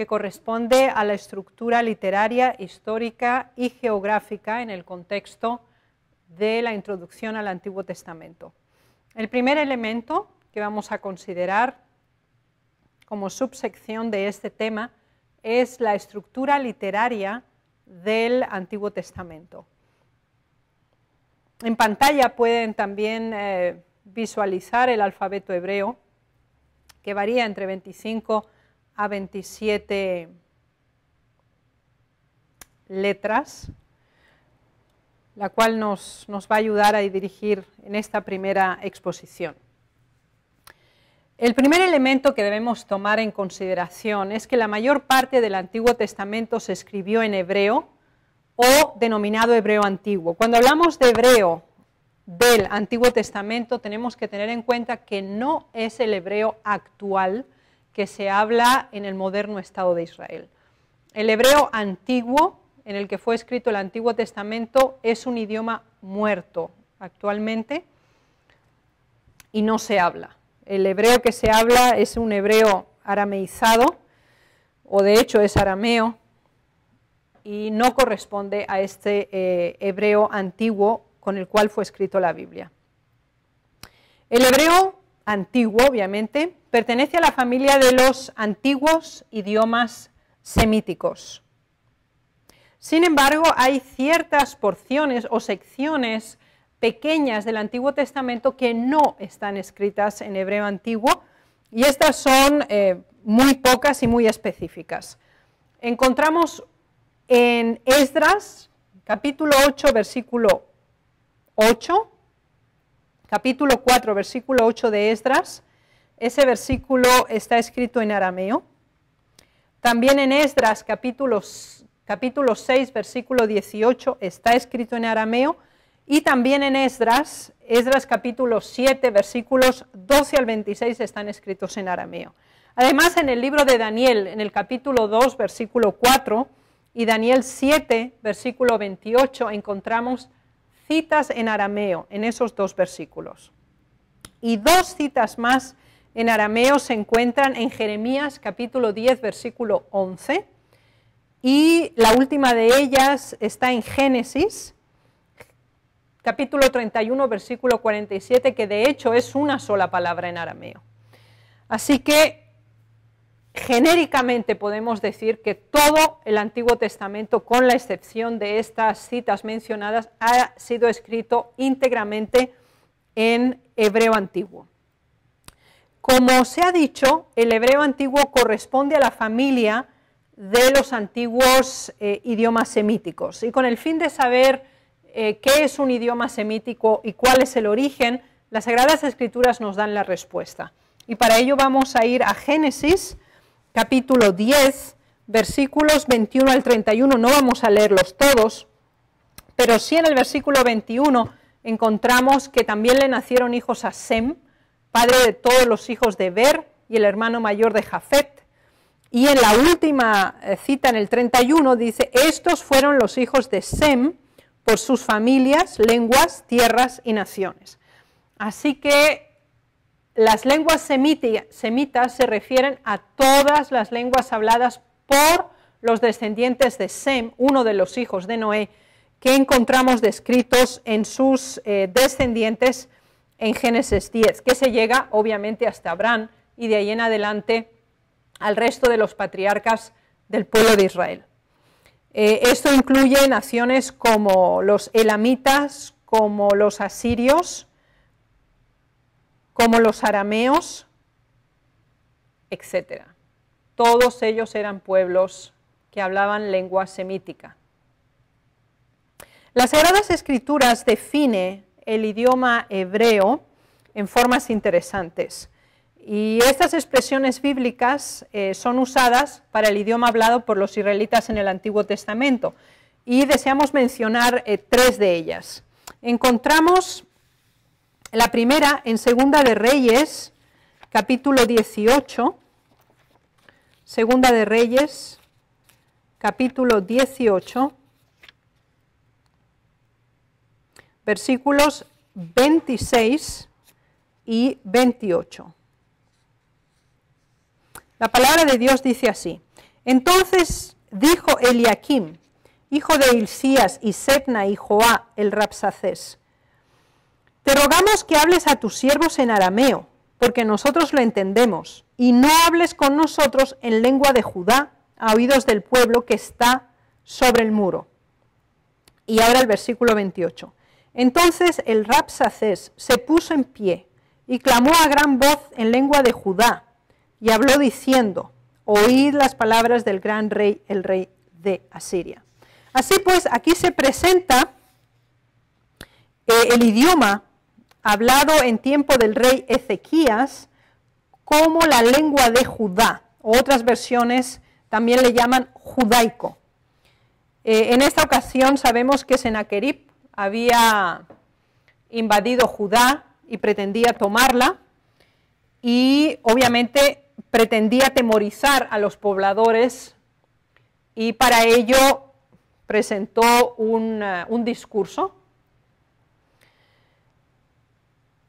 que corresponde a la estructura literaria, histórica y geográfica en el contexto de la introducción al Antiguo Testamento. El primer elemento que vamos a considerar como subsección de este tema es la estructura literaria del Antiguo Testamento. En pantalla pueden también visualizar el alfabeto hebreo, que varía entre 25 a 27 letras, la cual nos va a ayudar a dirigir en esta primera exposición. El primer elemento que debemos tomar en consideración es que la mayor parte del Antiguo Testamento se escribió en hebreo o denominado hebreo antiguo. Cuando hablamos de hebreo del Antiguo Testamento, tenemos que tener en cuenta que no es el hebreo actual que se habla en el moderno Estado de Israel. El hebreo antiguo, en el que fue escrito el Antiguo Testamento, es un idioma muerto actualmente y no se habla. El hebreo que se habla es un hebreo arameizado, o de hecho es arameo, y no corresponde a este hebreo antiguo con el cual fue escrito la Biblia. El hebreo antiguo, obviamente, pertenece a la familia de los antiguos idiomas semíticos. Sin embargo, hay ciertas porciones o secciones pequeñas del Antiguo Testamento que no están escritas en hebreo antiguo, y estas son muy pocas y muy específicas. Encontramos en Esdras, capítulo 8, versículo 8, capítulo 4, versículo 8 de Esdras, ese versículo está escrito en arameo. También en Esdras, capítulo 6, versículo 18, está escrito en arameo. Y también en Esdras capítulo 7, versículos 12 al 26 están escritos en arameo. Además, en el libro de Daniel, en el capítulo 2, versículo 4, y Daniel 7, versículo 28, encontramos citas en arameo en esos dos versículos. Y dos citas más en arameo se encuentran en Jeremías, capítulo 10, versículo 11, y la última de ellas está en Génesis, capítulo 31, versículo 47, que de hecho es una sola palabra en arameo. Así que genéricamente podemos decir que todo el Antiguo Testamento, con la excepción de estas citas mencionadas, ha sido escrito íntegramente en hebreo antiguo. Como se ha dicho, el hebreo antiguo corresponde a la familia de los antiguos idiomas semíticos, y con el fin de saber qué es un idioma semítico y cuál es el origen, las Sagradas Escrituras nos dan la respuesta. Y para ello vamos a ir a Génesis, capítulo 10, versículos 21 al 31. No vamos a leerlos todos, pero sí en el versículo 21 encontramos que también le nacieron hijos a Sem, padre de todos los hijos de Eber y el hermano mayor de Jafet. Y en la última cita, en el 31, dice: estos fueron los hijos de Sem por sus familias, lenguas, tierras y naciones. Así que las lenguas semitas se refieren a todas las lenguas habladas por los descendientes de Sem, uno de los hijos de Noé, que encontramos descritos en sus descendientes en Génesis 10, que se llega obviamente hasta Abraham y de ahí en adelante al resto de los patriarcas del pueblo de Israel. Esto incluye naciones como los elamitas, como los asirios, como los arameos, etc. Todos ellos eran pueblos que hablaban lengua semítica. Las Sagradas Escrituras definen el idioma hebreo en formas interesantes. Y estas expresiones bíblicas son usadas para el idioma hablado por los israelitas en el Antiguo Testamento. Y deseamos mencionar tres de ellas. Encontramos la primera en Segunda de Reyes, capítulo 18. Segunda de Reyes, capítulo 18, versículos 26 y 28. La palabra de Dios dice así: Entonces dijo Eliakim, hijo de Hilcías, y Sebna y Joá, el Rabsacés: te rogamos que hables a tus siervos en arameo, porque nosotros lo entendemos, y no hables con nosotros en lengua de Judá, a oídos del pueblo que está sobre el muro. Y ahora el versículo 28. Entonces el Rabsacés se puso en pie y clamó a gran voz en lengua de Judá, y habló diciendo: oíd las palabras del gran rey, el rey de Asiria. Así pues, aquí se presenta el idioma hablado en tiempo del rey Ezequías como la lengua de Judá. Otras versiones también le llaman judaico. En esta ocasión sabemos que Sennacherib había invadido Judá y pretendía tomarla, y obviamente pretendía atemorizar a los pobladores, y para ello presentó un discurso.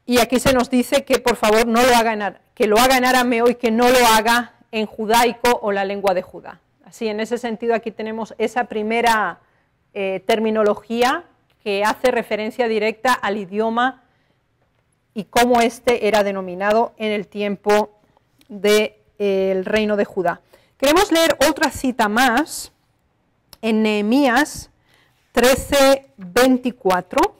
Y aquí se nos dice que por favor no lo haga que lo haga en arameo y que no lo haga en judaico o la lengua de Judá. Así, en ese sentido, aquí tenemos esa primera terminología que hace referencia directa al idioma y cómo éste era denominado en el tiempo del reino de Judá. Queremos leer otra cita más en Nehemías 13:24.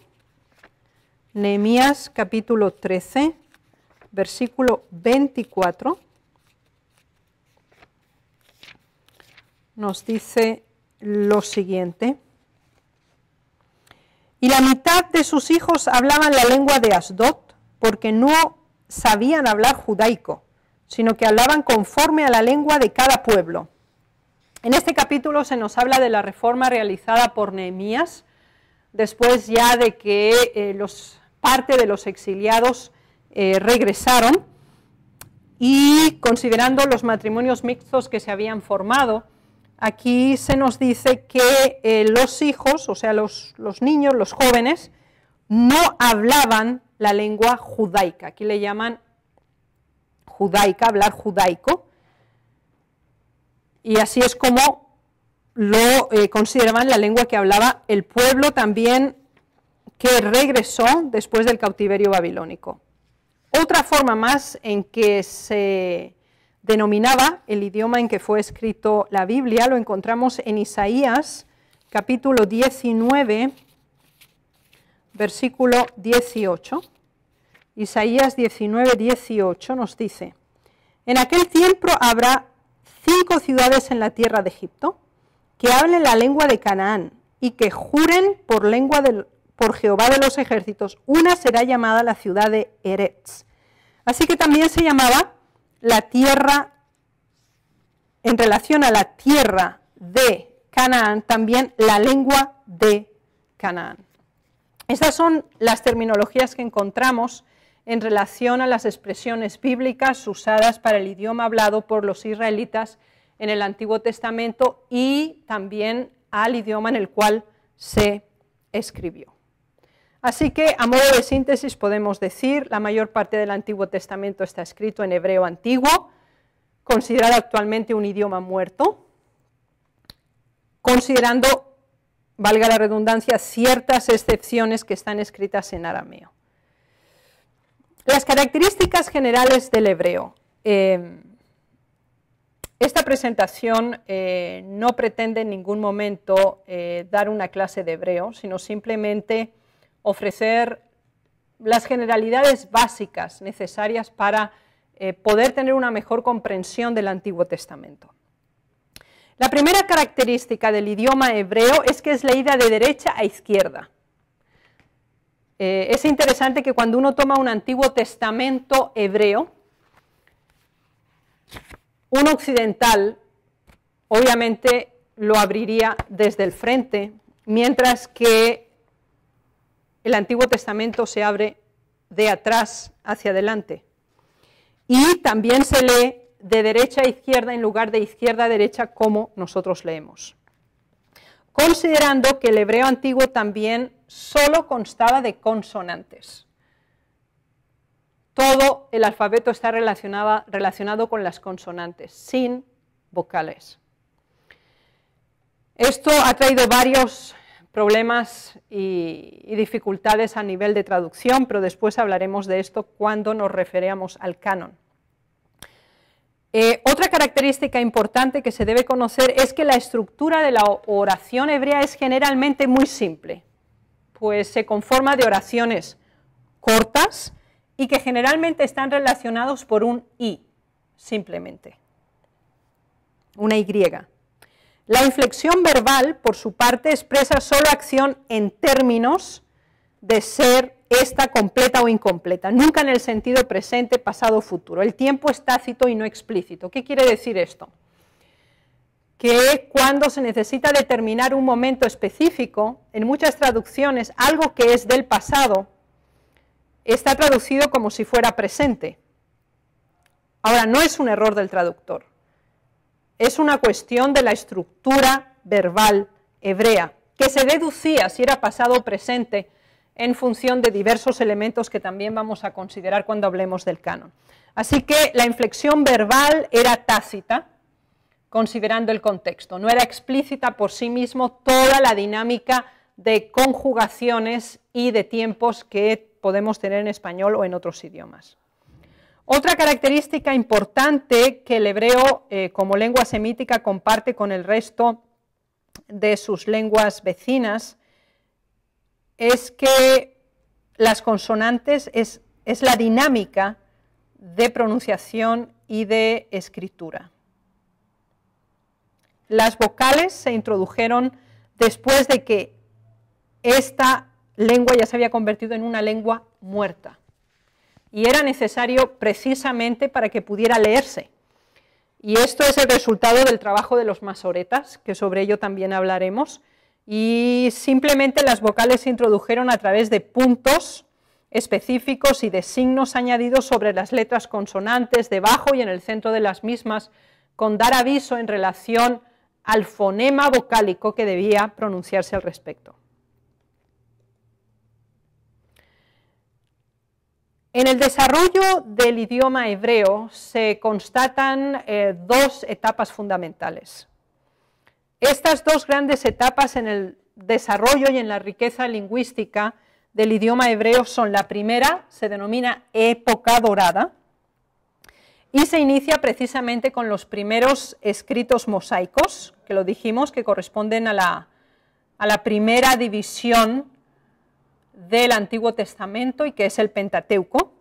Nehemías capítulo 13, versículo 24, nos dice lo siguiente: y la mitad de sus hijos hablaban la lengua de Asdod, porque no sabían hablar judaico, sino que hablaban conforme a la lengua de cada pueblo. En este capítulo se nos habla de la reforma realizada por Nehemías, después ya de que parte de los exiliados regresaron, y considerando los matrimonios mixtos que se habían formado, aquí se nos dice que los hijos, o sea, los niños, los jóvenes, no hablaban la lengua judaica. Aquí le llaman judaica, hablar judaico, y así es como lo consideraban la lengua que hablaba el pueblo también que regresó después del cautiverio babilónico. Otra forma más en que se denominaba el idioma en que fue escrito la Biblia lo encontramos en Isaías capítulo 19, versículo 18. Isaías 19, 18 nos dice: en aquel tiempo habrá 5 ciudades en la tierra de Egipto que hablen la lengua de Canaán y que juren por Jehová de los ejércitos. Una será llamada la ciudad de Eretz. Así que también se llamaba la tierra, en relación a la tierra de Canaán, también la lengua de Canaán. Estas son las terminologías que encontramos en relación a las expresiones bíblicas usadas para el idioma hablado por los israelitas en el Antiguo Testamento y también al idioma en el cual se escribió. Así que, a modo de síntesis, podemos decir, la mayor parte del Antiguo Testamento está escrito en hebreo antiguo, considerado actualmente un idioma muerto, considerando, valga la redundancia, ciertas excepciones que están escritas en arameo. Las características generales del hebreo. Esta presentación no pretende en ningún momento dar una clase de hebreo, sino simplemente ofrecer las generalidades básicas necesarias para poder tener una mejor comprensión del Antiguo Testamento. La primera característica del idioma hebreo es que es leída de derecha a izquierda. Es interesante que cuando uno toma un Antiguo Testamento hebreo, un occidental obviamente lo abriría desde el frente, mientras que el Antiguo Testamento se abre de atrás hacia adelante. Y también se lee de derecha a izquierda en lugar de izquierda a derecha como nosotros leemos. Considerando que el hebreo antiguo también solo constaba de consonantes. Todo el alfabeto está relacionado con las consonantes, sin vocales. Esto ha traído varios problemas y dificultades a nivel de traducción, pero después hablaremos de esto cuando nos referamos al canon. Otra característica importante que se debe conocer es que la estructura de la oración hebrea es generalmente muy simple, pues se conforma de oraciones cortas y que generalmente están relacionados por un I, simplemente, una Y. La inflexión verbal, por su parte, expresa solo acción en términos de ser esta completa o incompleta, nunca en el sentido presente, pasado o futuro. El tiempo es tácito y no explícito. ¿Qué quiere decir esto? Que cuando se necesita determinar un momento específico, en muchas traducciones, algo que es del pasado está traducido como si fuera presente. Ahora, no es un error del traductor. Es una cuestión de la estructura verbal hebrea, que se deducía si era pasado o presente en función de diversos elementos que también vamos a considerar cuando hablemos del canon. Así que la inflexión verbal era tácita, considerando el contexto, no era explícita por sí mismo toda la dinámica de conjugaciones y de tiempos que podemos tener en español o en otros idiomas. Otra característica importante que el hebreo como lengua semítica comparte con el resto de sus lenguas vecinas es que las consonantes es la dinámica de pronunciación y de escritura. Las vocales se introdujeron después de que esta lengua ya se había convertido en una lengua muerta. Y era necesario precisamente para que pudiera leerse. Y esto es el resultado del trabajo de los masoretas, que sobre ello también hablaremos, y simplemente las vocales se introdujeron a través de puntos específicos y de signos añadidos sobre las letras consonantes, debajo y en el centro de las mismas, con dar aviso en relación al fonema vocálico que debía pronunciarse al respecto. En el desarrollo del idioma hebreo se constatan dos etapas fundamentales. Estas dos grandes etapas en el desarrollo y en la riqueza lingüística del idioma hebreo son: la primera se denomina época dorada y se inicia precisamente con los primeros escritos mosaicos, que lo dijimos, que corresponden a la primera división del Antiguo Testamento y que es el Pentateuco,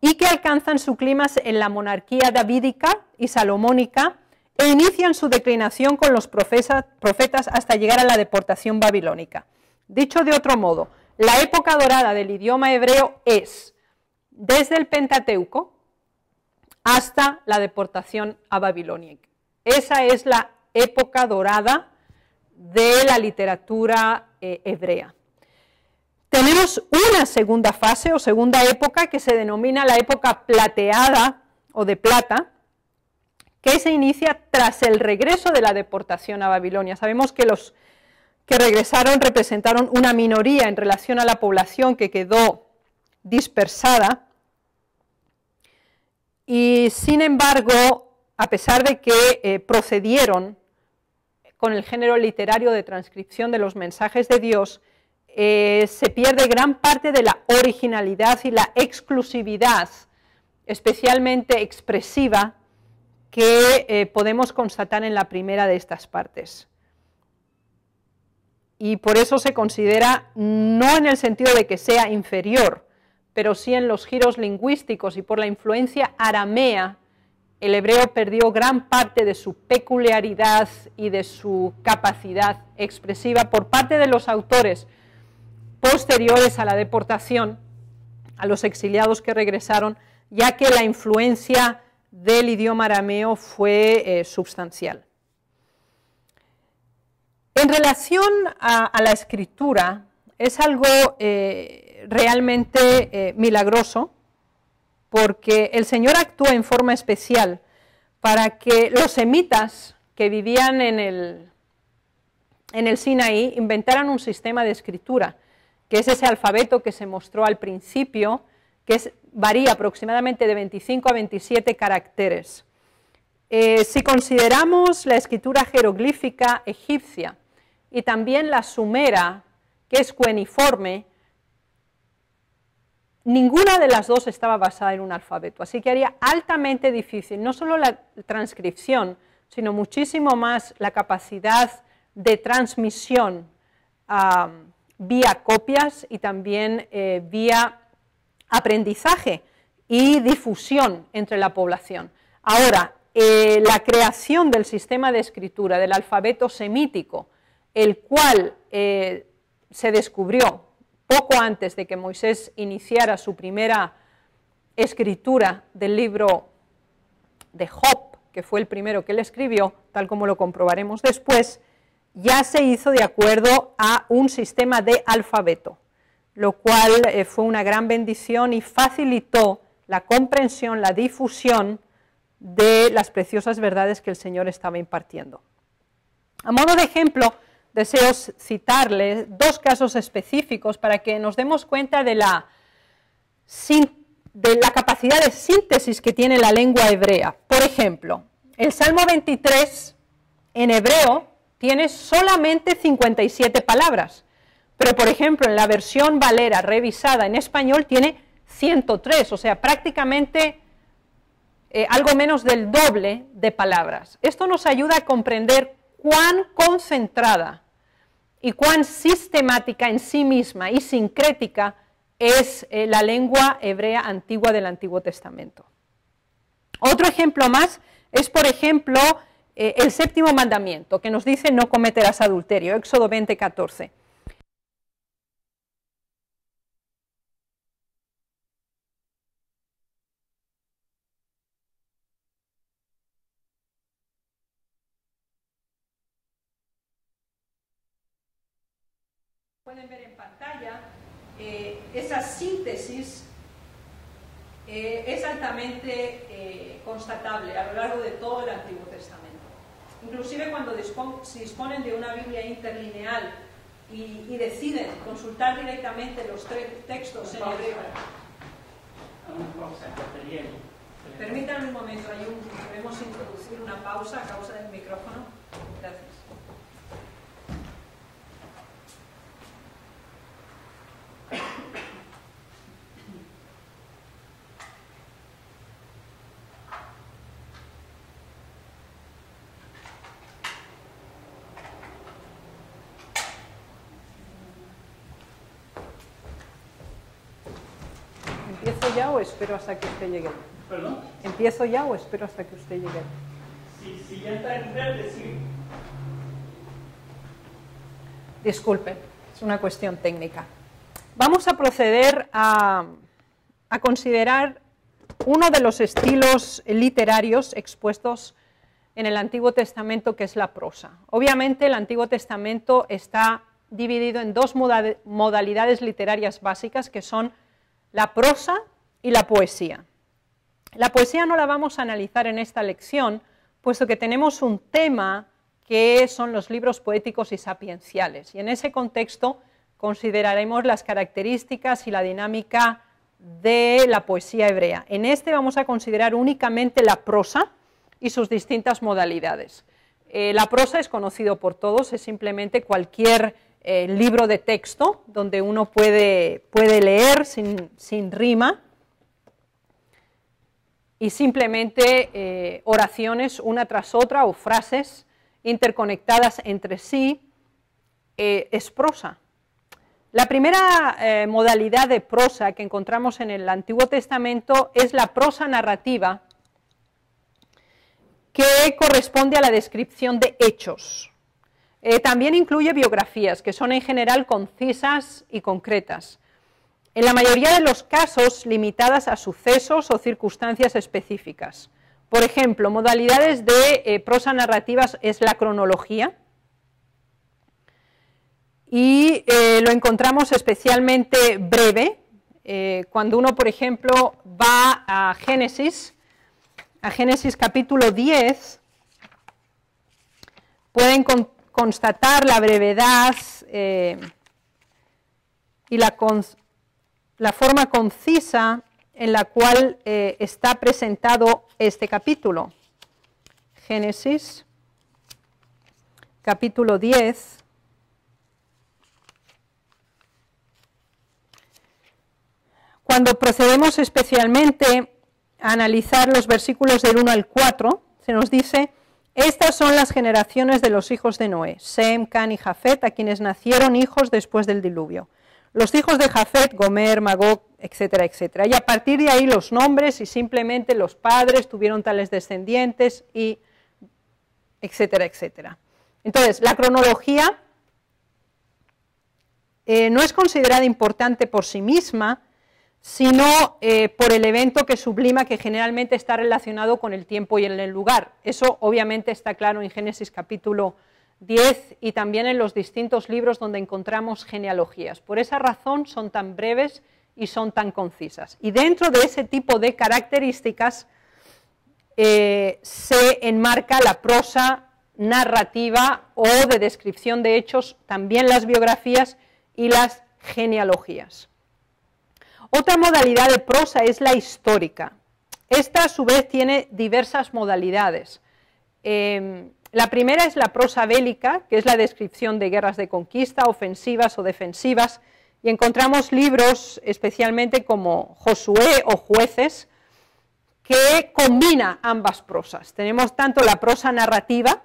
y que alcanzan su clímax en la monarquía davídica y salomónica e inician su declinación con los profetas hasta llegar a la deportación babilónica. Dicho de otro modo, la época dorada del idioma hebreo es desde el Pentateuco hasta la deportación a Babilonia. Esa es la época dorada de la literatura hebrea. Tenemos una segunda fase o segunda época que se denomina la época plateada o de plata, que se inicia tras el regreso de la deportación a Babilonia. Sabemos que los que regresaron representaron una minoría en relación a la población que quedó dispersada, y sin embargo, a pesar de que procedieron con el género literario de transcripción de los mensajes de Dios, se pierde gran parte de la originalidad y la exclusividad, especialmente expresiva, que podemos constatar en la primera de estas partes. Y por eso se considera, no en el sentido de que sea inferior, pero sí en los giros lingüísticos y por la influencia aramea, el hebreo perdió gran parte de su peculiaridad y de su capacidad expresiva por parte de los autores posteriores a la deportación, a los exiliados que regresaron, ya que la influencia del idioma arameo fue sustancial. En relación a la escritura, es algo realmente milagroso, porque el Señor actúa en forma especial para que los semitas que vivían en el Sinaí inventaran un sistema de escritura, que es ese alfabeto que se mostró al principio, que varía aproximadamente de 25 a 27 caracteres. Si consideramos la escritura jeroglífica egipcia, y también la sumera, que es cueniforme, ninguna de las dos estaba basada en un alfabeto, así que haría altamente difícil no solo la transcripción, sino muchísimo más la capacidad de transmisión vía copias y también vía aprendizaje y difusión entre la población. Ahora, la creación del sistema de escritura, del alfabeto semítico, el cual se descubrió poco antes de que Moisés iniciara su primera escritura del libro de Job, que fue el primero que él escribió, tal como lo comprobaremos después, ya se hizo de acuerdo a un sistema de alfabeto, lo cual fue una gran bendición y facilitó la comprensión, la difusión de las preciosas verdades que el Señor estaba impartiendo. A modo de ejemplo, deseo citarles dos casos específicos para que nos demos cuenta de la capacidad de síntesis que tiene la lengua hebrea. Por ejemplo, el Salmo 23 en hebreo tiene solamente 57 palabras, pero por ejemplo en la versión Valera revisada en español tiene 103, o sea, prácticamente algo menos del doble de palabras. Esto nos ayuda a comprender cuán concentrada y cuán sistemática en sí misma y sincrética es la lengua hebrea antigua del Antiguo Testamento. Otro ejemplo más es, por ejemplo, el séptimo mandamiento, que nos dice no cometerás adulterio, Éxodo 20:14. Pueden ver en pantalla, esa síntesis es altamente constatable a lo largo de todo el Antiguo Testamento. Inclusive cuando se disponen de una Biblia interlineal y deciden consultar directamente los textos en hebreo. Permítanme un momento, debemos introducir una pausa a causa del micrófono. Gracias. ¿Empiezo ya o espero hasta que usted llegue? ¿Perdón? ¿Empiezo ya o espero hasta que usted llegue? Si ya está en verde, sí. Disculpen, es una cuestión técnica. Vamos a proceder a considerar uno de los estilos literarios expuestos en el Antiguo Testamento, que es la prosa. Obviamente el Antiguo Testamento está dividido en dos modalidades literarias básicas, que son la prosa y la poesía. La poesía no la vamos a analizar en esta lección, puesto que tenemos un tema que son los libros poéticos y sapienciales, y en ese contexto consideraremos las características y la dinámica de la poesía hebrea. En este vamos a considerar únicamente la prosa y sus distintas modalidades. La prosa es conocido por todos, es simplemente cualquier libro de texto donde uno puede leer sin rima y simplemente oraciones una tras otra o frases interconectadas entre sí, es prosa. La primera modalidad de prosa que encontramos en el Antiguo Testamento es la prosa narrativa, que corresponde a la descripción de hechos. También incluye biografías, que son en general concisas y concretas, en la mayoría de los casos limitadas a sucesos o circunstancias específicas. Por ejemplo, modalidades de prosa narrativas es la cronología, y lo encontramos especialmente breve, cuando uno, por ejemplo, va a Génesis capítulo 10, pueden constatar la brevedad y la forma concisa en la cual está presentado este capítulo. Génesis capítulo 10. cuando procedemos especialmente a analizar los versículos del 1 al 4, se nos dice: estas son las generaciones de los hijos de Noé, Sem, Can y Jafet, a quienes nacieron hijos después del diluvio. Los hijos de Jafet, Gomer, Magog, etcétera, etcétera. Y a partir de ahí los nombres y simplemente los padres tuvieron tales descendientes y etcétera, etcétera. Entonces, la cronología no es considerada importante por sí misma, sino por el evento que sublima, que generalmente está relacionado con el tiempo y el lugar. Eso obviamente está claro en Génesis capítulo 10 y también en los distintos libros donde encontramos genealogías. Por esa razón son tan breves y son tan concisas. Y dentro de ese tipo de características se enmarca la prosa narrativa o de descripción de hechos, también las biografías y las genealogías. Otra modalidad de prosa es la histórica. Esta a su vez tiene diversas modalidades. La primera es la prosa bélica, que es la descripción de guerras de conquista, ofensivas o defensivas, y encontramos libros especialmente como Josué o Jueces, que combina ambas prosas. Tenemos tanto la prosa narrativa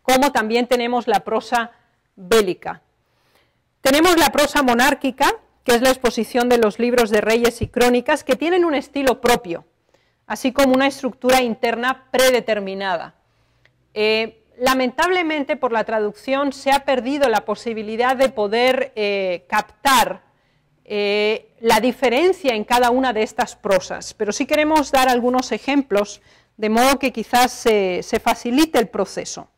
como también tenemos la prosa bélica. Tenemos la prosa monárquica, que es la exposición de los libros de reyes y crónicas, que tienen un estilo propio, así como una estructura interna predeterminada. Lamentablemente, por la traducción se ha perdido la posibilidad de poder captar la diferencia en cada una de estas prosas, pero sí queremos dar algunos ejemplos, de modo que quizás se facilite el proceso.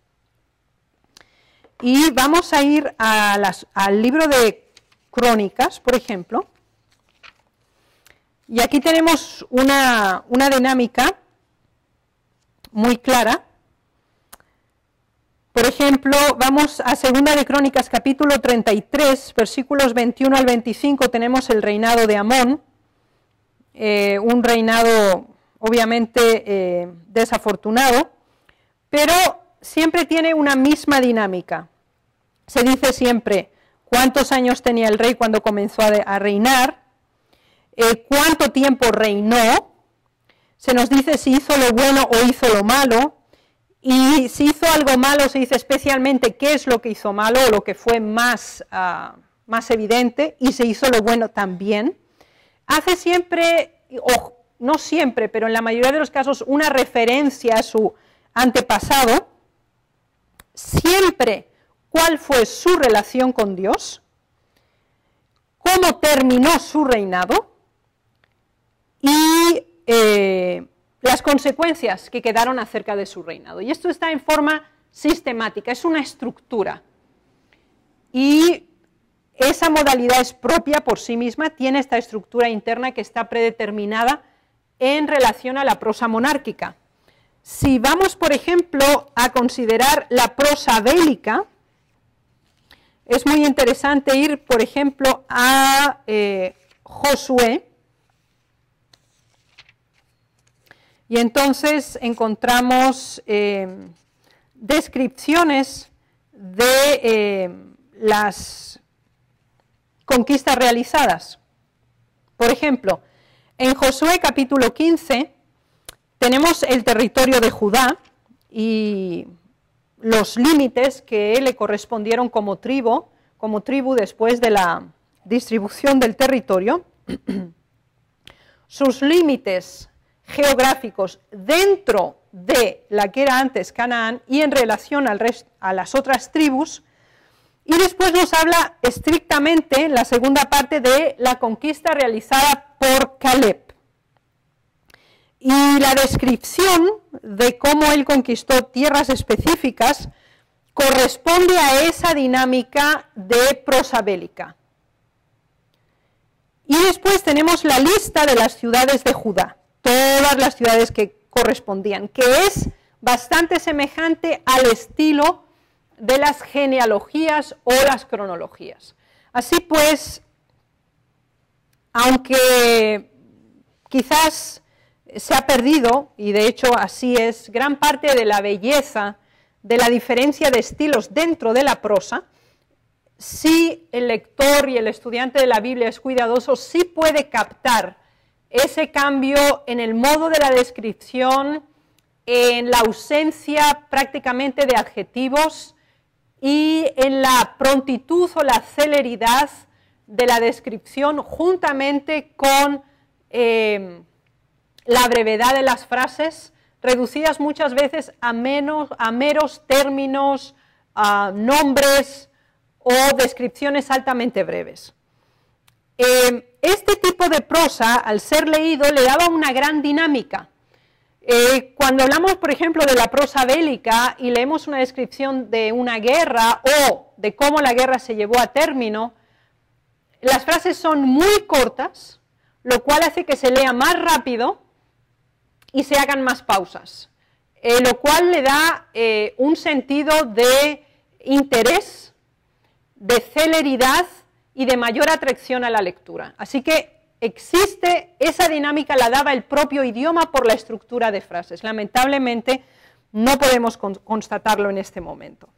Y vamos a ir al libro de Crónicas, por ejemplo, y aquí tenemos una dinámica muy clara. Por ejemplo, vamos a 2 de Crónicas, capítulo 33, versículos 21 al 25, tenemos el reinado de Amón, un reinado obviamente desafortunado, pero siempre tiene una misma dinámica. Se dice siempre cuántos años tenía el rey cuando comenzó a reinar, cuánto tiempo reinó, se nos dice si hizo lo bueno o hizo lo malo, y si hizo algo malo se dice especialmente qué es lo que hizo malo o lo que fue más evidente, y se hizo lo bueno también. Hace siempre, o no siempre, pero en la mayoría de los casos, una referencia a su antepasado, siempre cuál fue su relación con Dios, cómo terminó su reinado y las consecuencias que quedaron acerca de su reinado. Y esto está en forma sistemática, es una estructura. Y esa modalidad es propia por sí misma, tiene esta estructura interna que está predeterminada en relación a la prosa monárquica. Si vamos, por ejemplo, a considerar la prosa bélica, es muy interesante ir, por ejemplo, a Josué, y entonces encontramos descripciones de las conquistas realizadas. Por ejemplo, en Josué capítulo 15 tenemos el territorio de Judá y los límites que le correspondieron como tribu después de la distribución del territorio, sus límites geográficos dentro de la que era antes Canaán y en relación a las otras tribus, y después nos habla estrictamente en la segunda parte de la conquista realizada por Caleb. Y la descripción de cómo él conquistó tierras específicas corresponde a esa dinámica de prosa bélica. Y después tenemos la lista de las ciudades de Judá, todas las ciudades que correspondían, que es bastante semejante al estilo de las genealogías o las cronologías. Así pues, aunque quizás se ha perdido, y de hecho así es, gran parte de la belleza de la diferencia de estilos dentro de la prosa, si el lector y el estudiante de la Biblia es cuidadoso, sí puede captar ese cambio en el modo de la descripción, en la ausencia prácticamente de adjetivos y en la prontitud o la celeridad de la descripción, juntamente con la brevedad de las frases, reducidas muchas veces a meros términos, nombres o descripciones altamente breves. Este tipo de prosa, al ser leído, le daba una gran dinámica. Cuando hablamos, por ejemplo, de la prosa bélica y leemos una descripción de una guerra o de cómo la guerra se llevó a término, las frases son muy cortas, lo cual hace que se lea más rápido y se hagan más pausas, lo cual le da un sentido de interés, de celeridad y de mayor atracción a la lectura. Así que existe esa dinámica, la daba el propio idioma por la estructura de frases. Lamentablemente no podemos constatarlo en este momento,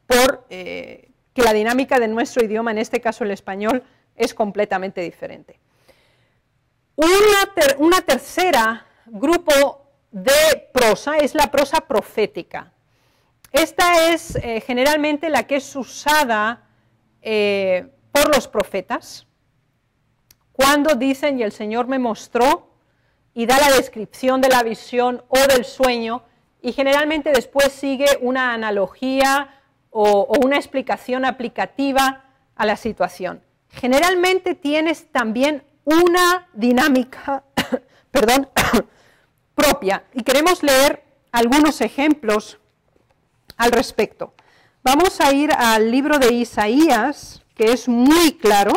por que la dinámica de nuestro idioma, en este caso el español, es completamente diferente. Una tercera grupo de prosa es la prosa profética. Esta es generalmente la que es usada por los profetas, cuando dicen, y el Señor me mostró, y da la descripción de la visión o del sueño, y generalmente después sigue una analogía o una explicación aplicativa a la situación. Generalmente tienes también una dinámica propia, y queremos leer algunos ejemplos al respecto. Vamos a ir al libro de Isaías, que es muy claro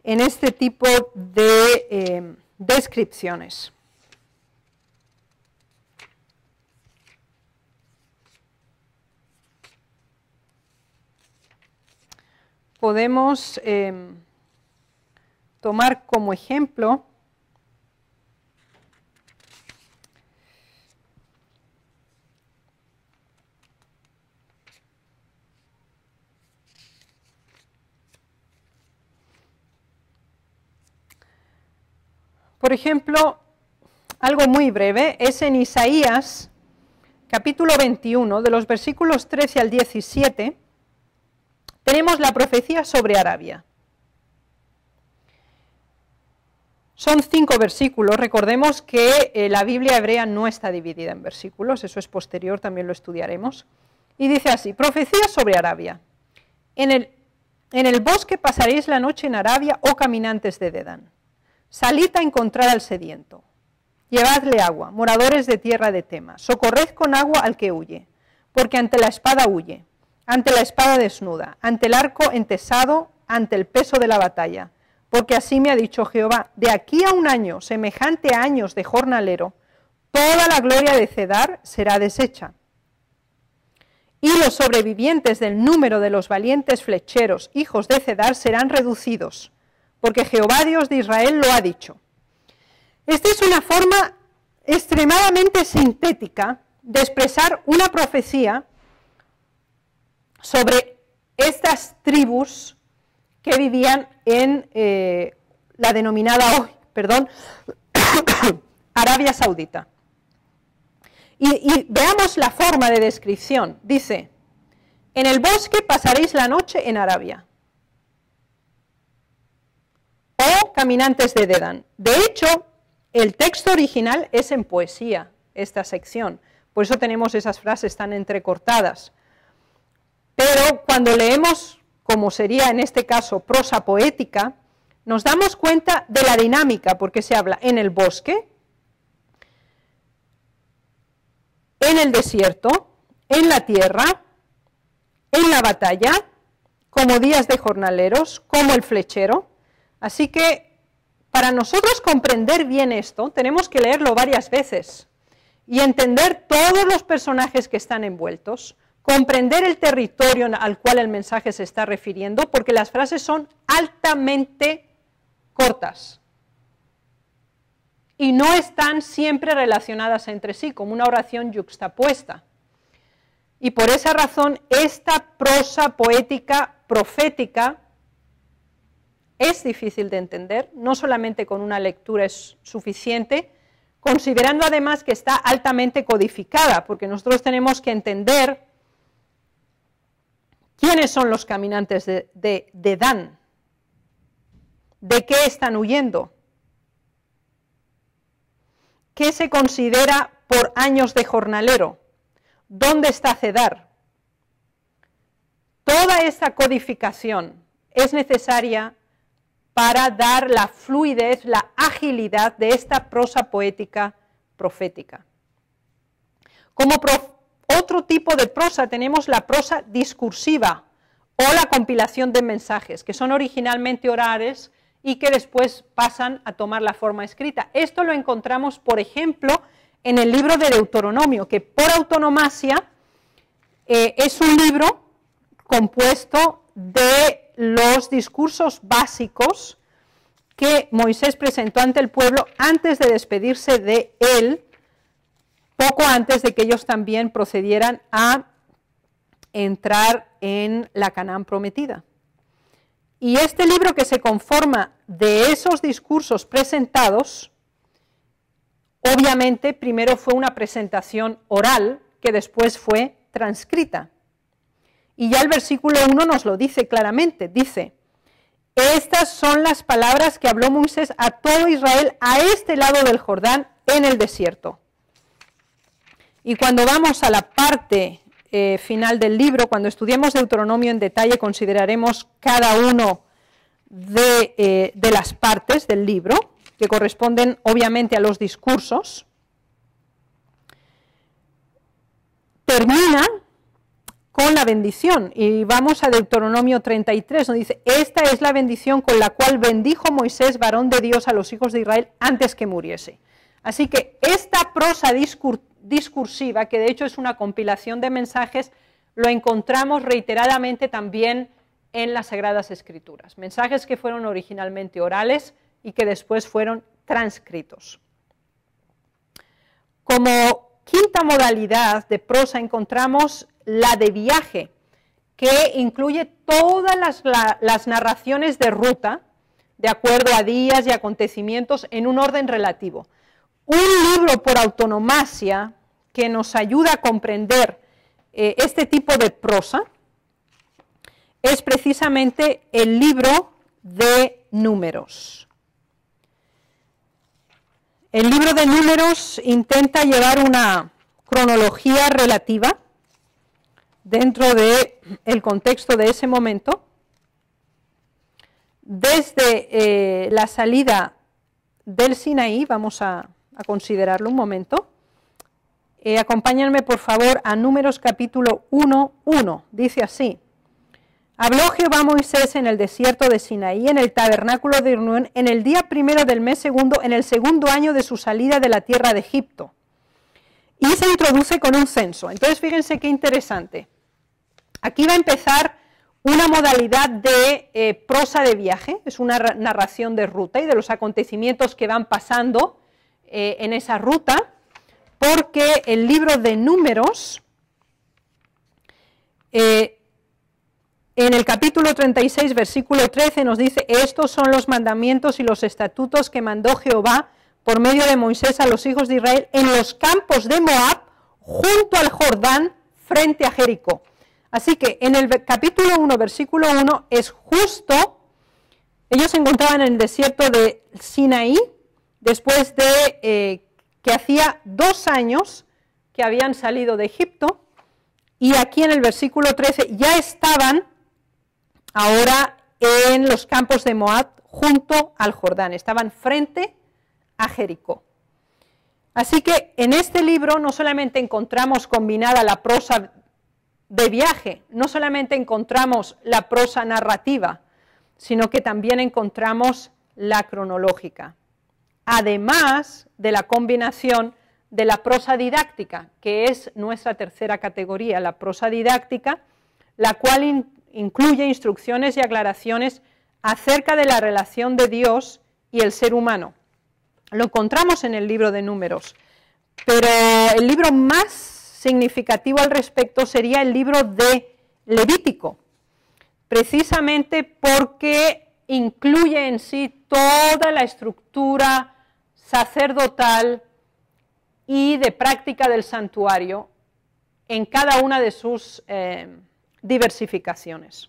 en este tipo de descripciones. Podemos tomar como ejemplo algo muy breve, es en Isaías, capítulo 21, de los versículos 13 al 17, tenemos la profecía sobre Arabia. Son 5 versículos, recordemos que la Biblia hebrea no está dividida en versículos, eso es posterior, también lo estudiaremos, y dice así: profecía sobre Arabia. En el bosque pasaréis la noche en Arabia, oh caminantes de Dedán. Salid a encontrar al sediento, llevadle agua, moradores de tierra de Tema, socorred con agua al que huye, porque ante la espada huye, ante la espada desnuda, ante el arco entesado, ante el peso de la batalla, porque así me ha dicho Jehová, de aquí a un año, semejante a años de jornalero, toda la gloria de Cedar será deshecha. Y los sobrevivientes del número de los valientes flecheros, hijos de Cedar, serán reducidos, porque Jehová Dios de Israel lo ha dicho. Esta es una forma extremadamente sintética de expresar una profecía sobre estas tribus que vivían en la denominada hoy, Arabia Saudita. Y veamos la forma de descripción. Dice: en el bosque pasaréis la noche en Arabia, o caminantes de Dedán. De hecho, el texto original es en poesía, esta sección, por eso tenemos esas frases tan entrecortadas. Pero cuando leemos, como sería en este caso prosa poética, nos damos cuenta de la dinámica, porque se habla en el bosque, en el desierto, en la tierra, en la batalla, como días de jornaleros, como el flechero. Así que para nosotros comprender bien esto, tenemos que leerlo varias veces y entender todos los personajes que están envueltos, comprender el territorio al cual el mensaje se está refiriendo, porque las frases son altamente cortas y no están siempre relacionadas entre sí, como una oración yuxtapuesta. y por esa razón esta prosa poética profética es difícil de entender, no solamente con una lectura es suficiente, considerando además que está altamente codificada, porque nosotros tenemos que entender quiénes son los caminantes de Dan, de qué están huyendo, qué se considera por años de jornalero, dónde está Cedar. Toda esta codificación es necesaria para dar la fluidez, la agilidad de esta prosa poética profética. Como otro tipo de prosa tenemos la prosa discursiva o la compilación de mensajes, que son originalmente orales y que después pasan a tomar la forma escrita. Esto lo encontramos, por ejemplo, en el libro de Deuteronomio, que por autonomasia es un libro compuesto de los discursos básicos que Moisés presentó ante el pueblo antes de despedirse de él, poco antes de que ellos también procedieran a entrar en la Canaán prometida. Y este libro, que se conforma de esos discursos presentados, obviamente primero fue una presentación oral que después fue transcrita. Y ya el versículo 1 nos lo dice claramente, dice: estas son las palabras que habló Moisés a todo Israel a este lado del Jordán en el desierto. Y cuando vamos a la parte final del libro, cuando estudiemos Deuteronomio en detalle, consideraremos cada uno de las partes del libro, que corresponden obviamente a los discursos. Termina con la bendición, y vamos a Deuteronomio 33, donde dice: esta es la bendición con la cual bendijo Moisés, varón de Dios, a los hijos de Israel antes que muriese. Así que esta prosa discursiva, que de hecho es una compilación de mensajes, lo encontramos reiteradamente también en las Sagradas Escrituras, mensajes que fueron originalmente orales y que después fueron transcritos. Como quinta modalidad de prosa encontramos la de viaje, que incluye todas las narraciones de ruta, de acuerdo a días y acontecimientos en un orden relativo. Un libro por autonomasia que nos ayuda a comprender este tipo de prosa es precisamente el libro de Números. El libro de Números intenta llevar una cronología relativa dentro del contexto de ese momento, desde la salida del Sinaí. Vamos a considerarlo un momento. Acompáñenme por favor a Números capítulo 1:1, dice así: habló Jehová a Moisés en el desierto de Sinaí, en el tabernáculo de reunión, en el día primero del mes segundo, en el segundo año de su salida de la tierra de Egipto. Y se introduce con un censo. Entonces fíjense qué interesante. Aquí va a empezar una modalidad de prosa de viaje, es una narración de ruta y de los acontecimientos que van pasando en esa ruta, porque el libro de Números, en el capítulo 36, versículo 13, nos dice: estos son los mandamientos y los estatutos que mandó Jehová por medio de Moisés a los hijos de Israel en los campos de Moab, junto al Jordán, frente a Jericó. Así que en el capítulo 1, versículo 1, es justo, ellos se encontraban en el desierto de Sinaí, después de que hacía 2 años que habían salido de Egipto, y aquí en el versículo 13 ya estaban ahora en los campos de Moab, junto al Jordán, estaban frente a Jericó. Así que en este libro no solamente encontramos combinada la prosa de viaje, no solamente encontramos la prosa narrativa, sino que también encontramos la cronológica, además de la combinación de la prosa didáctica, que es nuestra tercera categoría, la prosa didáctica, la cual incluye instrucciones y aclaraciones acerca de la relación de Dios y el ser humano. Lo encontramos en el libro de Números, pero el libro más significativo al respecto sería el libro de Levítico, precisamente porque incluye en sí toda la estructura sacerdotal y de práctica del santuario en cada una de sus diversificaciones.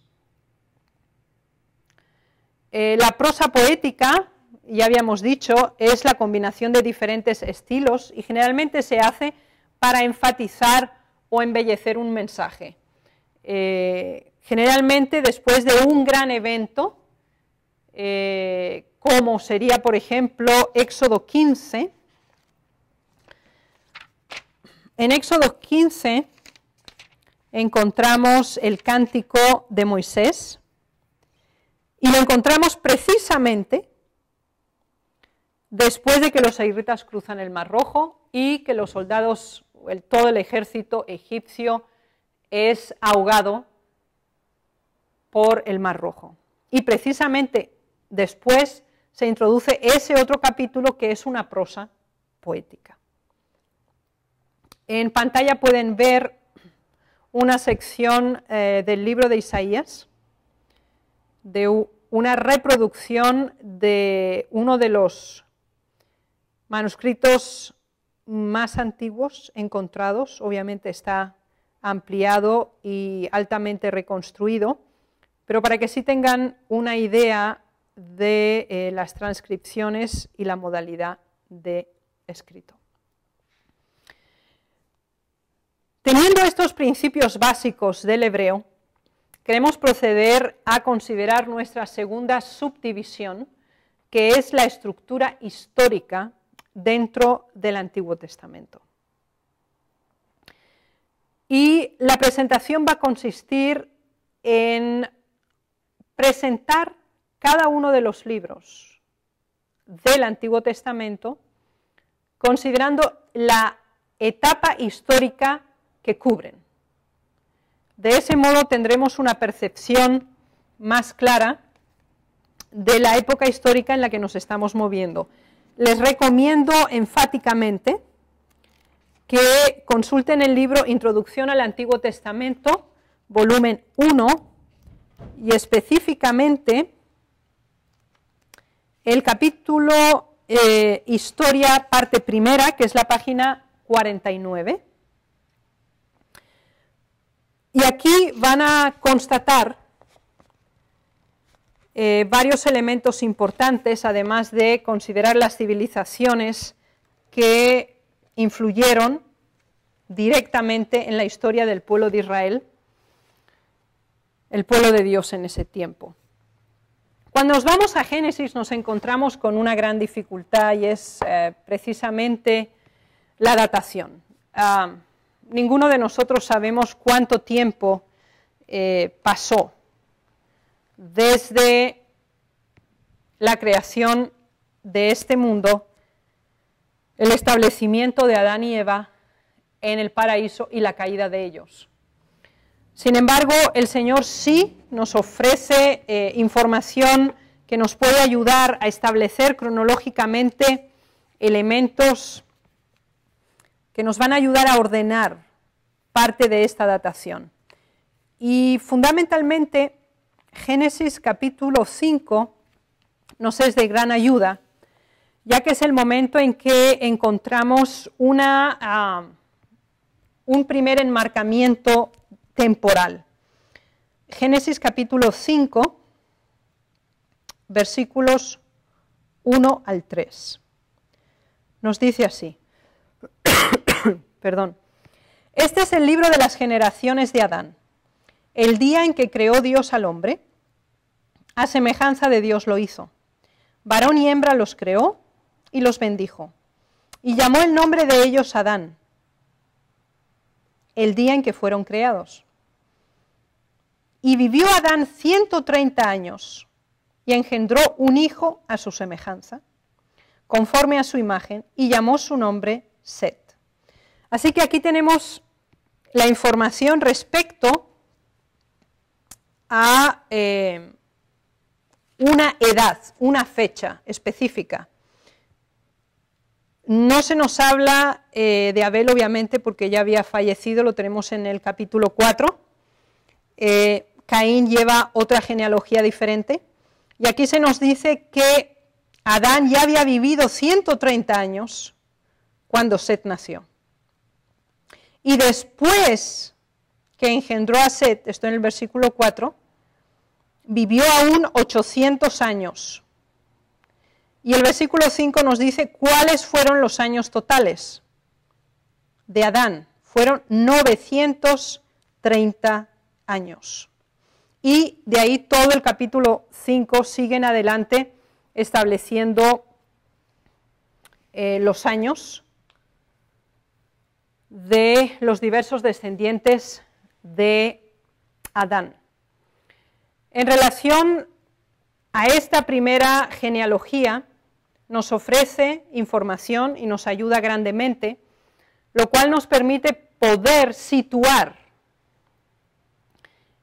La prosa poética, ya habíamos dicho, es la combinación de diferentes estilos y generalmente se hace para enfatizar o embellecer un mensaje. Generalmente después de un gran evento, como sería por ejemplo Éxodo 15, en Éxodo 15 encontramos el cántico de Moisés y lo encontramos precisamente después de que los israelitas cruzan el Mar Rojo y que los soldados, todo el ejército egipcio es ahogado por el Mar Rojo. Y precisamente después se introduce ese otro capítulo que es una prosa poética. En pantalla pueden ver una sección del libro de Isaías, de una reproducción de uno de los manuscritos más antiguos encontrados, obviamente está ampliado y altamente reconstruido, pero para que sí tengan una idea de las transcripciones y la modalidad de escrito. Teniendo estos principios básicos del hebreo, queremos proceder a considerar nuestra segunda subdivisión, que es la estructura histórica dentro del Antiguo Testamento. Y la presentación va a consistir en presentar cada uno de los libros del Antiguo Testamento considerando la etapa histórica que cubren. De ese modo tendremos una percepción más clara de la época histórica en la que nos estamos moviendo. Les recomiendo enfáticamente que consulten el libro Introducción al Antiguo Testamento, volumen 1, y específicamente el capítulo Historia, parte primera, que es la página 49. Y aquí van a constatar varios elementos importantes, además de considerar las civilizaciones que influyeron directamente en la historia del pueblo de Israel, el pueblo de Dios en ese tiempo. Cuando nos vamos a Génesis nos encontramos con una gran dificultad y es precisamente la datación. Ninguno de nosotros sabemos cuánto tiempo pasó desde la creación de este mundo, el establecimiento de Adán y Eva en el paraíso y la caída de ellos. Sin embargo, el Señor sí nos ofrece información que nos puede ayudar a establecer cronológicamente elementos que nos van a ayudar a ordenar parte de esta datación. Y fundamentalmente, Génesis capítulo 5 nos es de gran ayuda, ya que es el momento en que encontramos un primer enmarcamiento temporal. Génesis capítulo 5, versículos 1 al 3. Nos dice así, perdón, este es el libro de las generaciones de Adán. El día en que creó Dios al hombre, a semejanza de Dios lo hizo. Varón y hembra los creó y los bendijo. Y llamó el nombre de ellos Adán, el día en que fueron creados. Y vivió Adán 130 años y engendró un hijo a su semejanza, conforme a su imagen, y llamó su nombre Set. Así que aquí tenemos la información respecto a una edad, una fecha específica. No se nos habla de Abel, obviamente, porque ya había fallecido, lo tenemos en el capítulo 4. Caín lleva otra genealogía diferente. Y aquí se nos dice que Adán ya había vivido 130 años cuando Set nació. Y después que engendró a Set, esto en el versículo 4, vivió aún 800 años. Y el versículo 5 nos dice cuáles fueron los años totales de Adán. Fueron 930 años. Y de ahí todo el capítulo 5 sigue en adelante estableciendo los años de los diversos descendientes de Adán. En relación a esta primera genealogía, nos ofrece información y nos ayuda grandemente, lo cual nos permite poder situar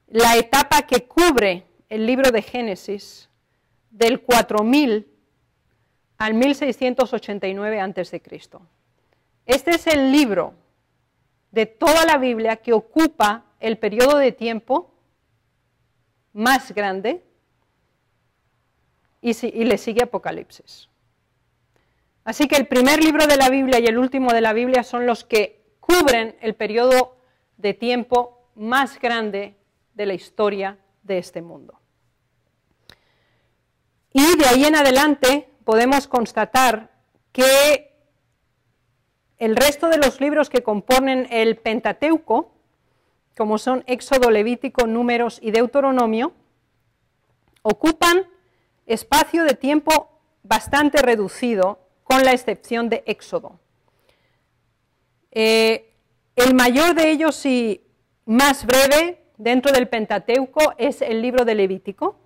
la etapa que cubre el libro de Génesis del 4000 al 1689 a.C. Este es el libro de toda la Biblia que ocupa el periodo de tiempo más grande y le sigue Apocalipsis. Así que el primer libro de la Biblia y el último de la Biblia son los que cubren el periodo de tiempo más grande de la historia de este mundo. Y de ahí en adelante podemos constatar que el resto de los libros que componen el Pentateuco, como son Éxodo, Levítico, Números y Deuteronomio, ocupan espacio de tiempo bastante reducido, con la excepción de Éxodo. El mayor de ellos y más breve dentro del Pentateuco es el libro de Levítico,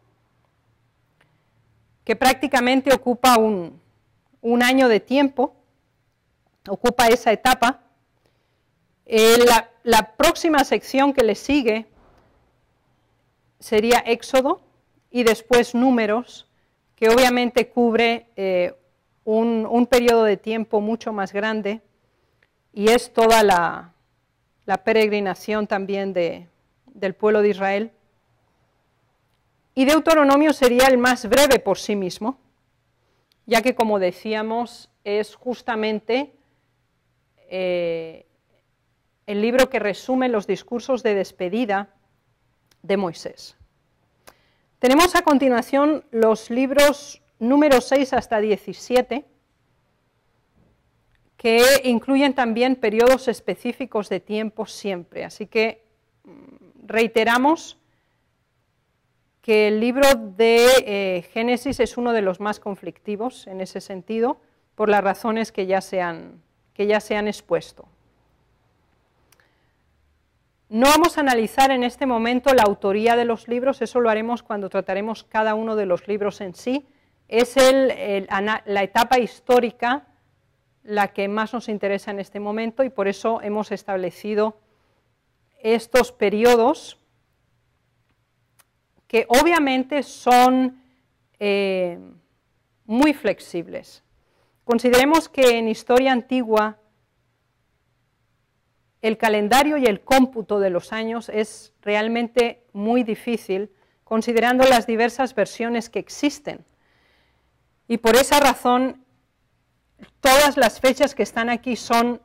que prácticamente ocupa un año de tiempo, ocupa esa etapa. La próxima sección que le sigue sería Éxodo y después Números, que obviamente cubre un periodo de tiempo mucho más grande y es toda la peregrinación también del pueblo de Israel. Y Deuteronomio sería el más breve por sí mismo, ya que, como decíamos, es justamente el libro que resume los discursos de despedida de Moisés. Tenemos a continuación los libros número 6 hasta 17, que incluyen también periodos específicos de tiempo siempre. Así que reiteramos que el libro de Génesis es uno de los más conflictivos en ese sentido, por las razones que ya se han expuesto. No vamos a analizar en este momento la autoría de los libros, eso lo haremos cuando trataremos cada uno de los libros en sí. Es la etapa histórica la que más nos interesa en este momento y por eso hemos establecido estos periodos que obviamente son muy flexibles. Consideremos que en historia antigua el calendario y el cómputo de los años es realmente muy difícil, considerando las diversas versiones que existen. Y por esa razón, todas las fechas que están aquí son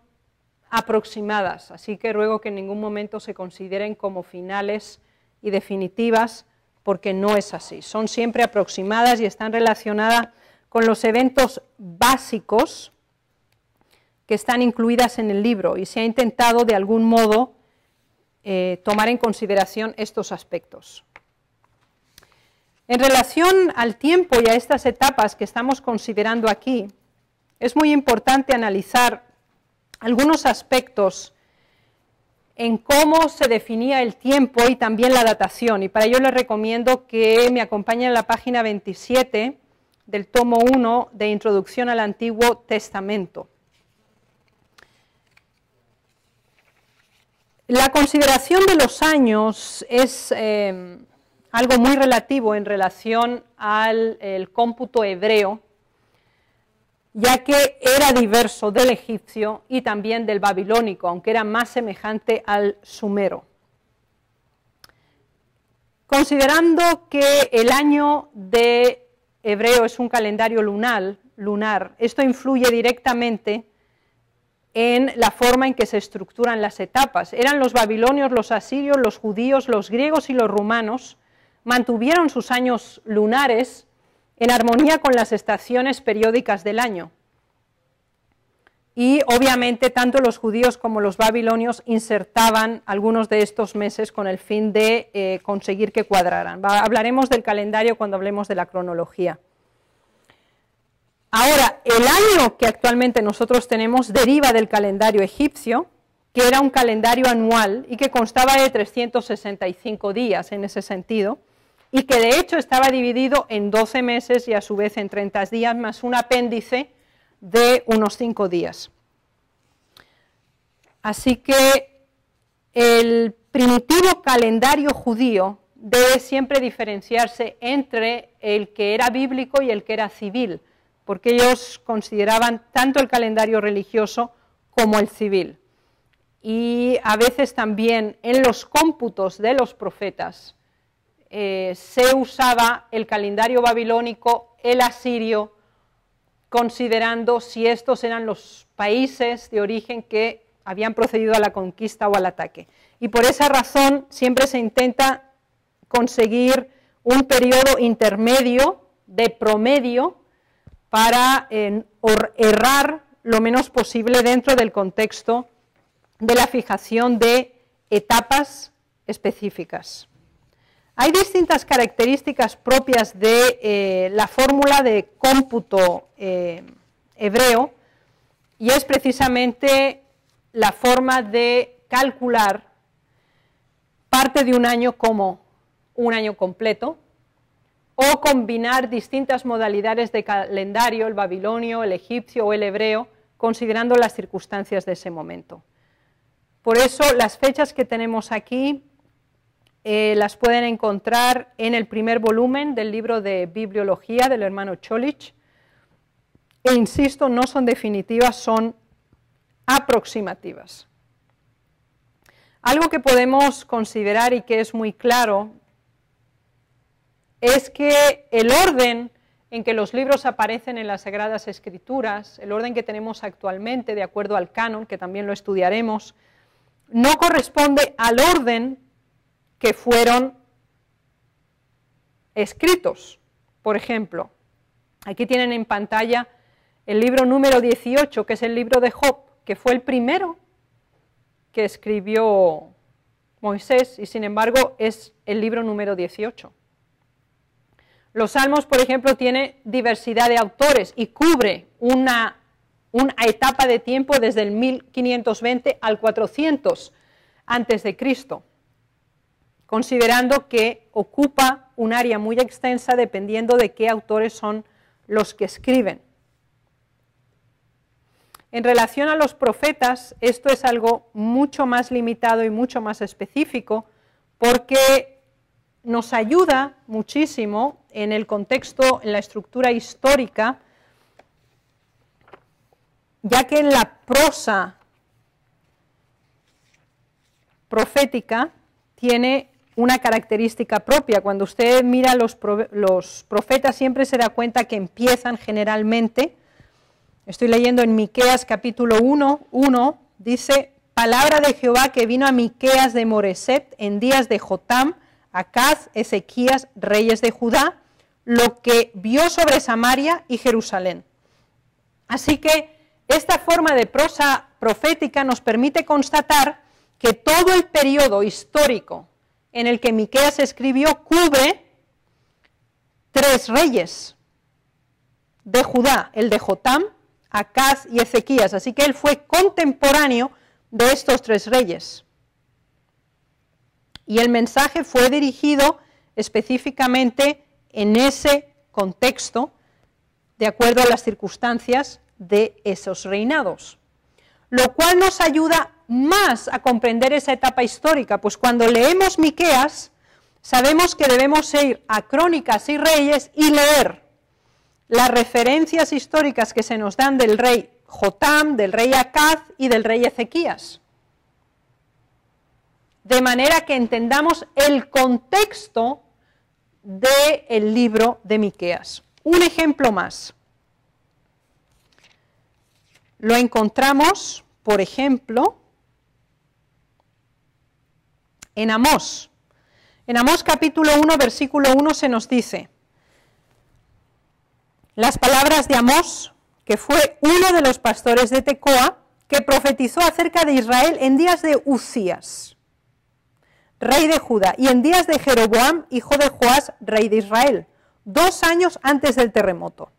aproximadas, así que ruego que en ningún momento se consideren como finales y definitivas, porque no es así. Son siempre aproximadas y están relacionadas con los eventos básicos que están incluidas en el libro, y se ha intentado de algún modo tomar en consideración estos aspectos. En relación al tiempo y a estas etapas que estamos considerando aquí, es muy importante analizar algunos aspectos en cómo se definía el tiempo y también la datación, y para ello les recomiendo que me acompañen a la página 27 del tomo 1 de Introducción al Antiguo Testamento. La consideración de los años es algo muy relativo en relación al cómputo hebreo, ya que era diverso del egipcio y también del babilónico, aunque era más semejante al sumero. Considerando que el año de hebreo es un calendario lunar, esto influye directamente en la forma en que se estructuran las etapas. Eran los babilonios, los asirios, los judíos, los griegos y los rumanos, mantuvieron sus años lunares en armonía con las estaciones periódicas del año. Y obviamente tanto los judíos como los babilonios insertaban algunos de estos meses con el fin de conseguir que cuadraran. Hablaremos del calendario cuando hablemos de la cronología. Ahora, el año que actualmente nosotros tenemos deriva del calendario egipcio, que era un calendario anual y que constaba de 365 días en ese sentido, y que de hecho estaba dividido en 12 meses y a su vez en 30 días, más un apéndice de unos 5 días. Así que el primitivo calendario judío debe siempre diferenciarse entre el que era bíblico y el que era civil, porque ellos consideraban tanto el calendario religioso como el civil. Y a veces también en los cómputos de los profetas se usaba el calendario babilónico, el asirio, considerando si estos eran los países de origen que habían procedido a la conquista o al ataque. Y por esa razón siempre se intenta conseguir un periodo intermedio de promedio para errar lo menos posible dentro del contexto de la fijación de etapas específicas. Hay distintas características propias de la fórmula de cómputo hebreo, y es precisamente la forma de calcular parte de un año como un año completo, o combinar distintas modalidades de calendario, el babilonio, el egipcio o el hebreo, considerando las circunstancias de ese momento. Por eso las fechas que tenemos aquí las pueden encontrar en el primer volumen del libro de Bibliología del hermano Cholich, e insisto, no son definitivas, son aproximativas. Algo que podemos considerar y que es muy claro es que el orden en que los libros aparecen en las Sagradas Escrituras, el orden que tenemos actualmente de acuerdo al canon, que también lo estudiaremos, no corresponde al orden que fueron escritos. Por ejemplo, aquí tienen en pantalla el libro número 18, que es el libro de Job, que fue el primero que escribió Moisés, y sin embargo es el libro número 18. Los Salmos, por ejemplo, tiene diversidad de autores y cubre una etapa de tiempo desde el 1520 al 400 antes de Cristo, considerando que ocupa un área muy extensa dependiendo de qué autores son los que escriben. En relación a los profetas, esto es algo mucho más limitado y mucho más específico, porque nos ayuda muchísimo en el contexto, en la estructura histórica, ya que en la prosa profética tiene una característica propia. Cuando usted mira los profetas siempre se da cuenta que empiezan generalmente, estoy leyendo en Miqueas capítulo 1, dice: palabra de Jehová que vino a Miqueas de Moreset en días de Jotam, Acaz, Ezequías, reyes de Judá, lo que vio sobre Samaria y Jerusalén. Así que esta forma de prosa profética nos permite constatar que todo el periodo histórico en el que Miqueas escribió cubre 3 reyes de Judá, el de Jotam, Acaz y Ezequías, así que él fue contemporáneo de estos 3 reyes. Y el mensaje fue dirigido específicamente en ese contexto, de acuerdo a las circunstancias de esos reinados. Lo cual nos ayuda más a comprender esa etapa histórica, pues cuando leemos Miqueas, sabemos que debemos ir a Crónicas y Reyes y leer las referencias históricas que se nos dan del rey Jotam, del rey Acaz y del rey Ezequías. De manera que entendamos el contexto del libro de Miqueas. Un ejemplo más. Lo encontramos, por ejemplo, en Amós. En Amós capítulo 1, versículo 1 se nos dice: las palabras de Amós, que fue uno de los pastores de Tecoa, que profetizó acerca de Israel en días de Uzías, rey de Judá, y en días de Jeroboam, hijo de Joás, rey de Israel, 2 años antes del terremoto.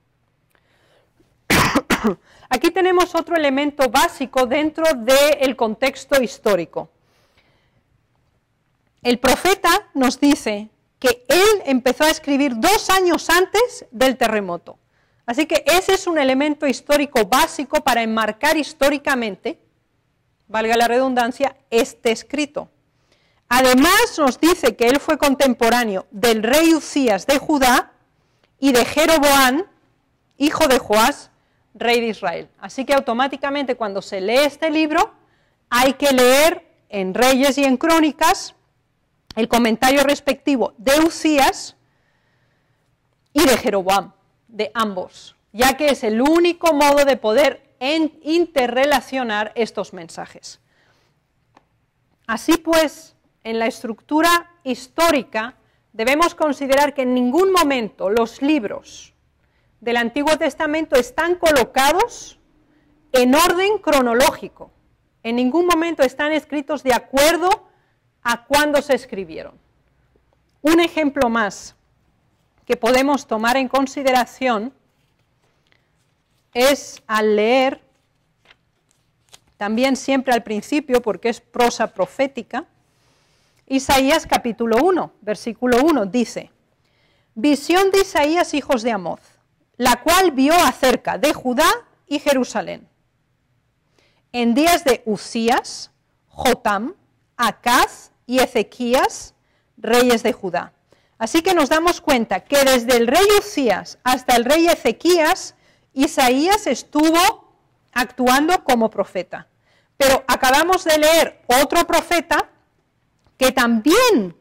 Aquí tenemos otro elemento básico dentro del contexto histórico. El profeta nos dice que él empezó a escribir 2 años antes del terremoto. Así que ese es un elemento histórico básico para enmarcar históricamente, valga la redundancia, este escrito. Además nos dice que él fue contemporáneo del rey Uzías de Judá y de Jeroboam, hijo de Joás, rey de Israel. Así que automáticamente cuando se lee este libro hay que leer en Reyes y en Crónicas el comentario respectivo de Uzías y de Jeroboam, de ambos, ya que es el único modo de poder interrelacionar estos mensajes. Así pues, en la estructura histórica debemos considerar que en ningún momento los libros del Antiguo Testamento están colocados en orden cronológico. En ningún momento están escritos de acuerdo a cuándo se escribieron. Un ejemplo más que podemos tomar en consideración es al leer, también siempre al principio, porque es prosa profética, Isaías capítulo 1, versículo 1, dice: visión de Isaías, hijos de Amoz, la cual vio acerca de Judá y Jerusalén, en días de Uzías, Jotam, Acaz y Ezequías, reyes de Judá. Así que nos damos cuenta que desde el rey Uzías hasta el rey Ezequías, Isaías estuvo actuando como profeta. Pero acabamos de leer otro profeta que también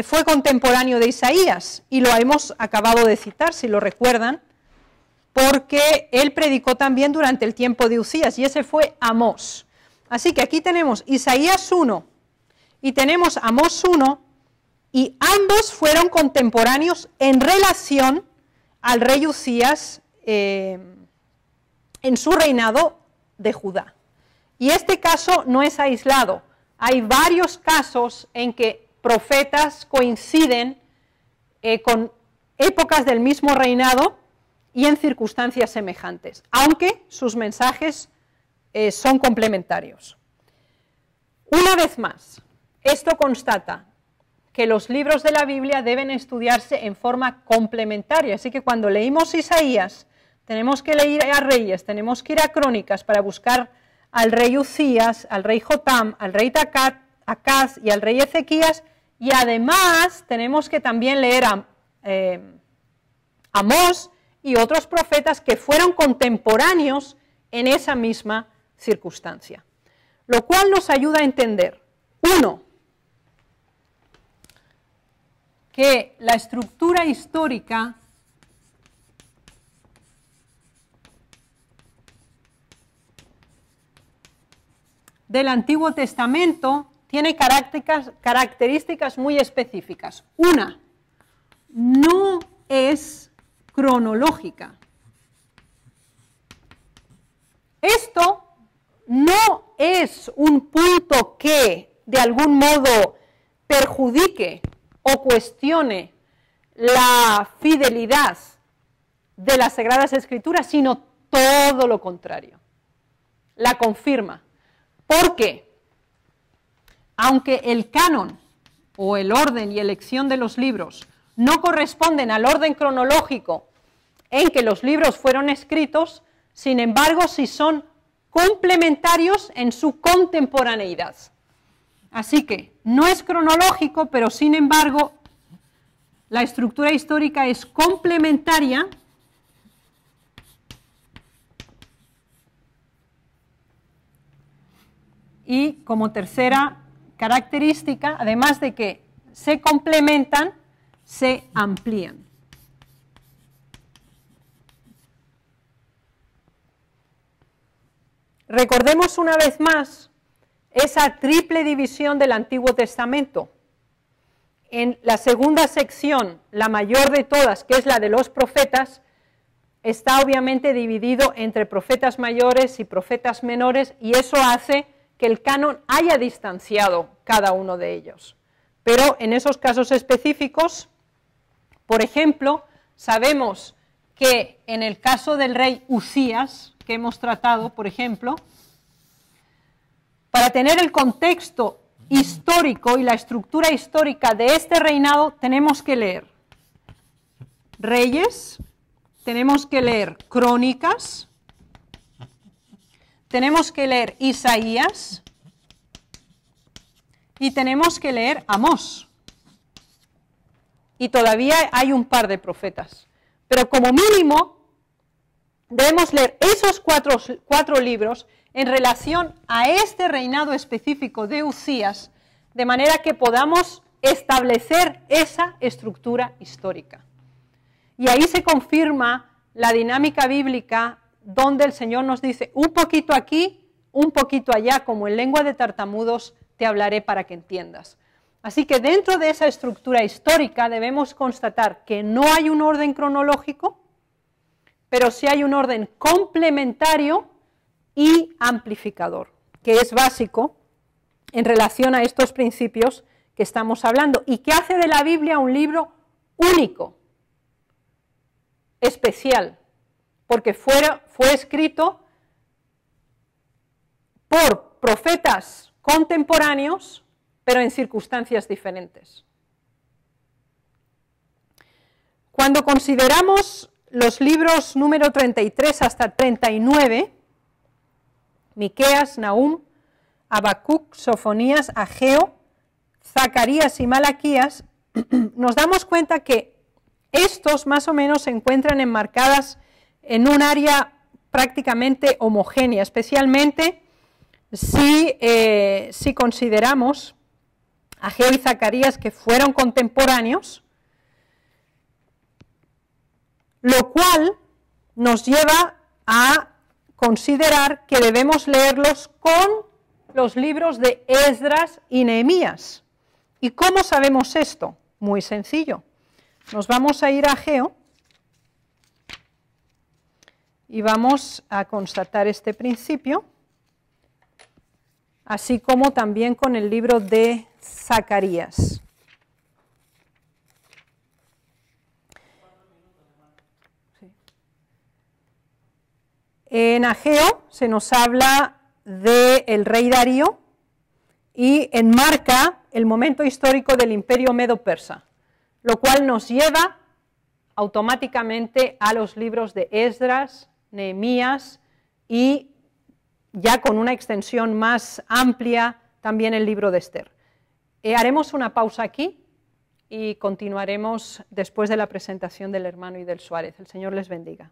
fue contemporáneo de Isaías, y lo hemos acabado de citar, si lo recuerdan, porque él predicó también durante el tiempo de Uzías, y ese fue Amós. Así que aquí tenemos Isaías 1 y tenemos Amós 1, y ambos fueron contemporáneos en relación al rey Uzías en su reinado de Judá. Y este caso no es aislado. Hay varios casos en que profetas coinciden con épocas del mismo reinado y en circunstancias semejantes, aunque sus mensajes son complementarios. Una vez más, esto constata que los libros de la Biblia deben estudiarse en forma complementaria, así que cuando leímos Isaías, tenemos que leer a Reyes, tenemos que ir a Crónicas para buscar al rey Uzías, al rey Jotam, al rey Acaz y al rey Ezequías, y además tenemos que también leer a Amós y otros profetas que fueron contemporáneos en esa misma circunstancia. Lo cual nos ayuda a entender, 1, que la estructura histórica del Antiguo Testamento tiene características muy específicas. Una, no es cronológica. Esto no es un punto que de algún modo perjudique o cuestione la fidelidad de las Sagradas Escrituras, sino todo lo contrario. La confirma. Porque, aunque el canon o el orden y elección de los libros no corresponden al orden cronológico en que los libros fueron escritos, sin embargo, sí son complementarios en su contemporaneidad. Así que no es cronológico, pero sin embargo, la estructura histórica es complementaria y como tercera característica, además de que se complementan, se amplían. Recordemos una vez más esa triple división del Antiguo Testamento. En la segunda sección, la mayor de todas, que es la de los profetas, está obviamente dividido entre profetas mayores y profetas menores, y eso hace que el canon haya distanciado cada uno de ellos. Pero en esos casos específicos, por ejemplo, sabemos que en el caso del rey Uzías, que hemos tratado, por ejemplo, para tener el contexto histórico y la estructura histórica de este reinado, tenemos que leer Reyes, tenemos que leer Crónicas, tenemos que leer Isaías y tenemos que leer Amós. Y todavía hay un par de profetas. Pero como mínimo debemos leer esos cuatro libros en relación a este reinado específico de Uzías, de manera que podamos establecer esa estructura histórica. Y ahí se confirma la dinámica bíblica donde el Señor nos dice, un poquito aquí, un poquito allá, como en lengua de tartamudos te hablaré para que entiendas. Así que dentro de esa estructura histórica debemos constatar que no hay un orden cronológico, pero sí hay un orden complementario y amplificador, que es básico en relación a estos principios que estamos hablando y que hace de la Biblia un libro único, especial, porque fue escrito por profetas contemporáneos, pero en circunstancias diferentes. Cuando consideramos los libros número 33 hasta 39, Miqueas, Nahum, Habacuc, Sofonías, Ageo, Zacarías y Malaquías, nos damos cuenta que estos más o menos se encuentran enmarcadas en un área prácticamente homogénea, especialmente si consideramos Ageo y Zacarías, que fueron contemporáneos, lo cual nos lleva a considerar que debemos leerlos con los libros de Esdras y Nehemías. ¿Y cómo sabemos esto? Muy sencillo. Nos vamos a ir a Ageo y vamos a constatar este principio, así como también con el libro de Zacarías. En Ageo se nos habla del rey Darío y enmarca el momento histórico del imperio medo-persa, lo cual nos lleva automáticamente a los libros de Esdras, Nehemías y ya con una extensión más amplia también el libro de Esther. Haremos una pausa aquí y continuaremos después de la presentación del hermano Idel Suárez. El Señor les bendiga.